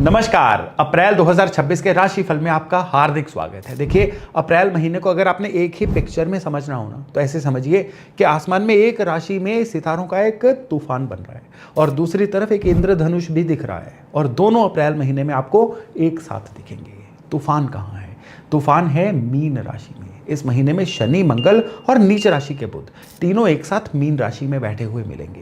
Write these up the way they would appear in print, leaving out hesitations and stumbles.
नमस्कार। अप्रैल 2026 के राशिफल में आपका हार्दिक स्वागत है। देखिए, अप्रैल महीने को अगर आपने एक ही पिक्चर में समझना हो ना, तो ऐसे समझिए कि आसमान में एक राशि में सितारों का एक तूफान बन रहा है और दूसरी तरफ एक इंद्रधनुष भी दिख रहा है और दोनों अप्रैल महीने में आपको एक साथ दिखेंगे। तूफान कहाँ है? तूफान है मीन राशि में। इस महीने में शनि, मंगल और नीच राशि के बुध तीनों एक साथ मीन राशि में बैठे हुए मिलेंगे।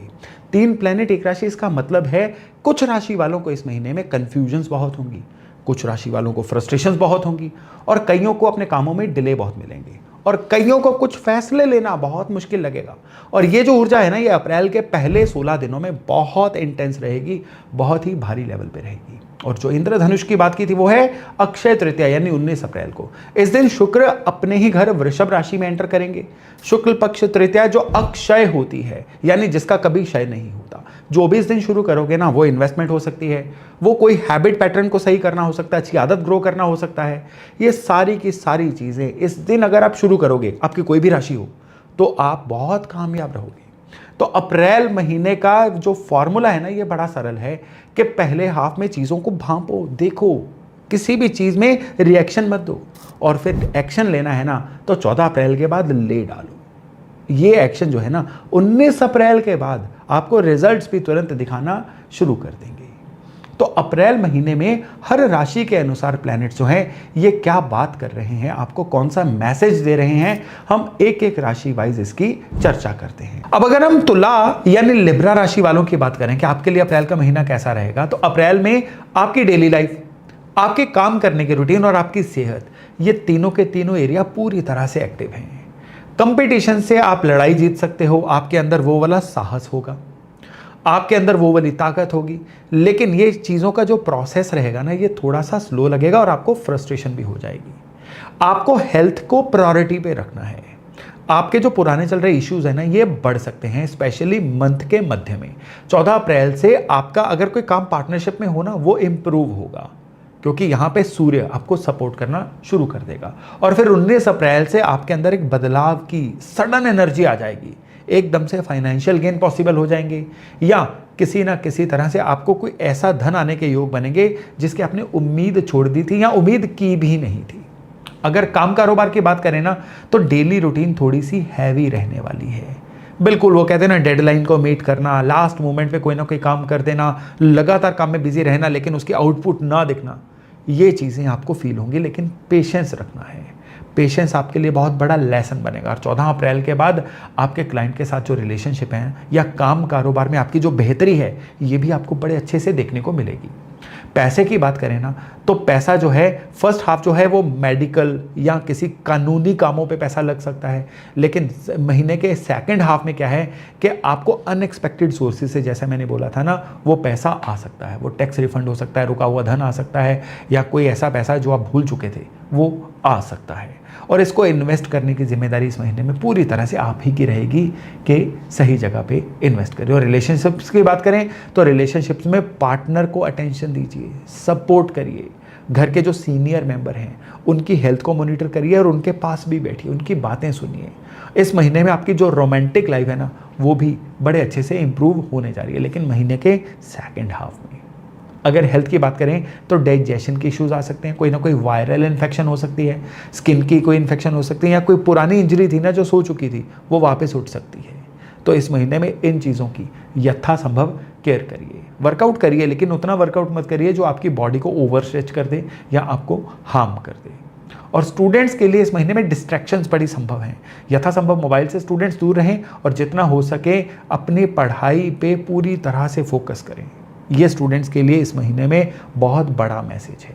तीन प्लेनेट एक राशि, इसका मतलब है कुछ राशि वालों को इस महीने में कंफ्यूजन्स बहुत होंगी, कुछ राशि वालों को फ्रस्ट्रेशंस बहुत होंगी और कईयों को अपने कामों में डिले बहुत मिलेंगे और कईयों को कुछ फैसले लेना बहुत मुश्किल लगेगा। और ये जो ऊर्जा है ना, ये अप्रैल के पहले 16 दिनों में बहुत इंटेंस रहेगी, बहुत ही भारी लेवल पे रहेगी। और जो इंद्रधनुष की बात की थी वो है अक्षय तृतीया यानी 19 अप्रैल को। इस दिन शुक्र अपने ही घर वृषभ राशि में एंटर करेंगे। शुक्ल पक्ष तृतीया जो अक्षय होती है यानी जिसका कभी क्षय नहीं होता। जो भी इस दिन शुरू करोगे ना, वो इन्वेस्टमेंट हो सकती है, वो कोई हैबिट पैटर्न को सही करना हो सकता है, अच्छी आदत ग्रो करना हो सकता है। ये सारी की सारी चीजें इस दिन अगर आप शुरू करोगे, आपकी कोई भी राशि हो, तो आप बहुत कामयाब रहोगे। तो अप्रैल महीने का जो फॉर्मूला है ना, ये बड़ा सरल है कि पहले हाफ में चीज़ों को भांपो, देखो, किसी भी चीज़ में रिएक्शन मत दो और फिर एक्शन लेना है ना, तो 14 अप्रैल के बाद ले डालो। ये एक्शन जो है ना, 19 अप्रैल के बाद आपको रिजल्ट्स भी तुरंत दिखाना शुरू कर देंगे। तो अप्रैल महीने में हर राशि के अनुसार प्लैनेट्स जो हैं, ये क्या बात कर रहे हैं, आपको कौन सा मैसेज दे रहे हैं, हम एक एक राशि वाइज इसकी चर्चा करते हैं। अब अगर हम तुला यानी लिब्रा राशि वालों की बात करें कि आपके लिए अप्रैल का महीना कैसा रहेगा, तो अप्रैल में आपकी डेली लाइफ, आपके काम करने के रूटीन और आपकी सेहत, ये तीनों के तीनों एरिया पूरी तरह से एक्टिव हैं। कंपटीशन से आप लड़ाई जीत सकते हो, आपके अंदर वो वाला साहस होगा, आपके अंदर वो वाली ताकत होगी, लेकिन ये चीज़ों का जो प्रोसेस रहेगा ना, ये थोड़ा सा स्लो लगेगा और आपको फ्रस्ट्रेशन भी हो जाएगी। आपको हेल्थ को प्रायोरिटी पे रखना है। आपके जो पुराने चल रहे इश्यूज है ना, ये बढ़ सकते हैं, स्पेशली मंथ के मध्य में। 14 अप्रैल से आपका अगर कोई काम पार्टनरशिप में हो ना, वो इम्प्रूव होगा क्योंकि यहाँ पे सूर्य आपको सपोर्ट करना शुरू कर देगा। और फिर 19 अप्रैल से आपके अंदर एक बदलाव की सडन एनर्जी आ जाएगी, एकदम से फाइनेंशियल गेन पॉसिबल हो जाएंगे या किसी ना किसी तरह से आपको कोई ऐसा धन आने के योग बनेंगे जिसकी आपने उम्मीद छोड़ दी थी या उम्मीद की भी नहीं थी। अगर काम कारोबार की बात करें ना, तो डेली रूटीन थोड़ी सी हैवी रहने वाली है। बिल्कुल, वो कहते हैं ना, डेडलाइन को मीट करना, लास्ट मोमेंट पे कोई ना कोई काम कर देना, लगातार काम में बिजी रहना लेकिन उसकी आउटपुट ना दिखना, ये चीज़ें आपको फील होंगी। लेकिन पेशेंस रखना है, पेशेंस आपके लिए बहुत बड़ा लेसन बनेगा। और 14 अप्रैल के बाद आपके क्लाइंट के साथ जो रिलेशनशिप है या काम कारोबार में आपकी जो बेहतरी है, ये भी आपको बड़े अच्छे से देखने को मिलेगी। पैसे की बात करें ना, तो पैसा जो है फर्स्ट हाफ जो है वो मेडिकल या किसी कानूनी कामों पे पैसा लग सकता है, लेकिन महीने के सेकंड हाफ में क्या है कि आपको अनएक्सपेक्टेड सोर्सेज से, जैसा मैंने बोला था ना, वो पैसा आ सकता है। वो टैक्स रिफंड हो सकता है, रुका हुआ धन आ सकता है या कोई ऐसा पैसा जो आप भूल चुके थे वो आ सकता है। और इसको इन्वेस्ट करने की जिम्मेदारी इस महीने में पूरी तरह से आप ही की रहेगी कि सही जगह पे इन्वेस्ट करिए। और रिलेशनशिप्स की बात करें तो रिलेशनशिप्स में पार्टनर को अटेंशन दीजिए, सपोर्ट करिए। घर के जो सीनियर मेंबर हैं उनकी हेल्थ को मॉनिटर करिए और उनके पास भी बैठिए, उनकी बातें सुनिए। इस महीने में आपकी जो रोमांटिक लाइफ है ना, वो भी बड़े अच्छे से इंप्रूव होने जा रही है, लेकिन महीने के सेकेंड हाफ में। अगर हेल्थ की बात करें तो डाइजेशन के इश्यूज आ सकते हैं, कोई ना कोई वायरल इन्फेक्शन हो सकती है, स्किन की कोई इन्फेक्शन हो सकती है या कोई पुरानी इंजरी थी ना जो सो चुकी थी, वो वापस उठ सकती है। तो इस महीने में इन चीज़ों की यथासंभव केयर करिए। वर्कआउट करिए, लेकिन उतना वर्कआउट मत करिए जो आपकी बॉडी को ओवर स्ट्रेच कर दे या आपको हार्म कर दे। और स्टूडेंट्स के लिए इस महीने में डिस्ट्रैक्शंस बड़ी संभव हैं। यथासंभव मोबाइल से स्टूडेंट्स दूर रहें और जितना हो सके अपनी पढ़ाई पे पूरी तरह से फोकस करें। ये स्टूडेंट्स के लिए इस महीने में बहुत बड़ा मैसेज है।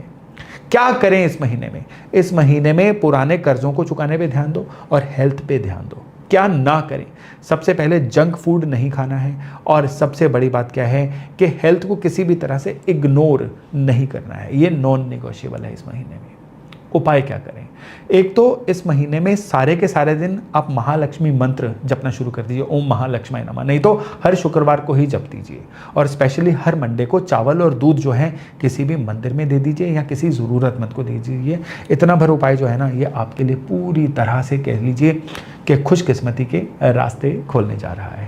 क्या करें इस महीने में? इस महीने में पुराने कर्जों को चुकाने पे ध्यान दो और हेल्थ पे ध्यान दो। क्या ना करें? सबसे पहले जंक फूड नहीं खाना है और सबसे बड़ी बात क्या है कि हेल्थ को किसी भी तरह से इग्नोर नहीं करना है। ये नॉन नेगोशिएबल है इस महीने में। उपाय क्या करें? एक तो इस महीने में सारे के सारे दिन आप महालक्ष्मी मंत्र जपना शुरू कर दीजिए, ओम महालक्ष्मी नमः। नहीं तो हर शुक्रवार को ही जप दीजिए और स्पेशली हर मंडे को चावल और दूध जो है किसी भी मंदिर में दे दीजिए या किसी ज़रूरतमंद को दे दीजिए। इतना भर उपाय जो है ना, ये आपके लिए पूरी तरह से कह लीजिए कि खुशकिस्मती के रास्ते खोलने जा रहा है।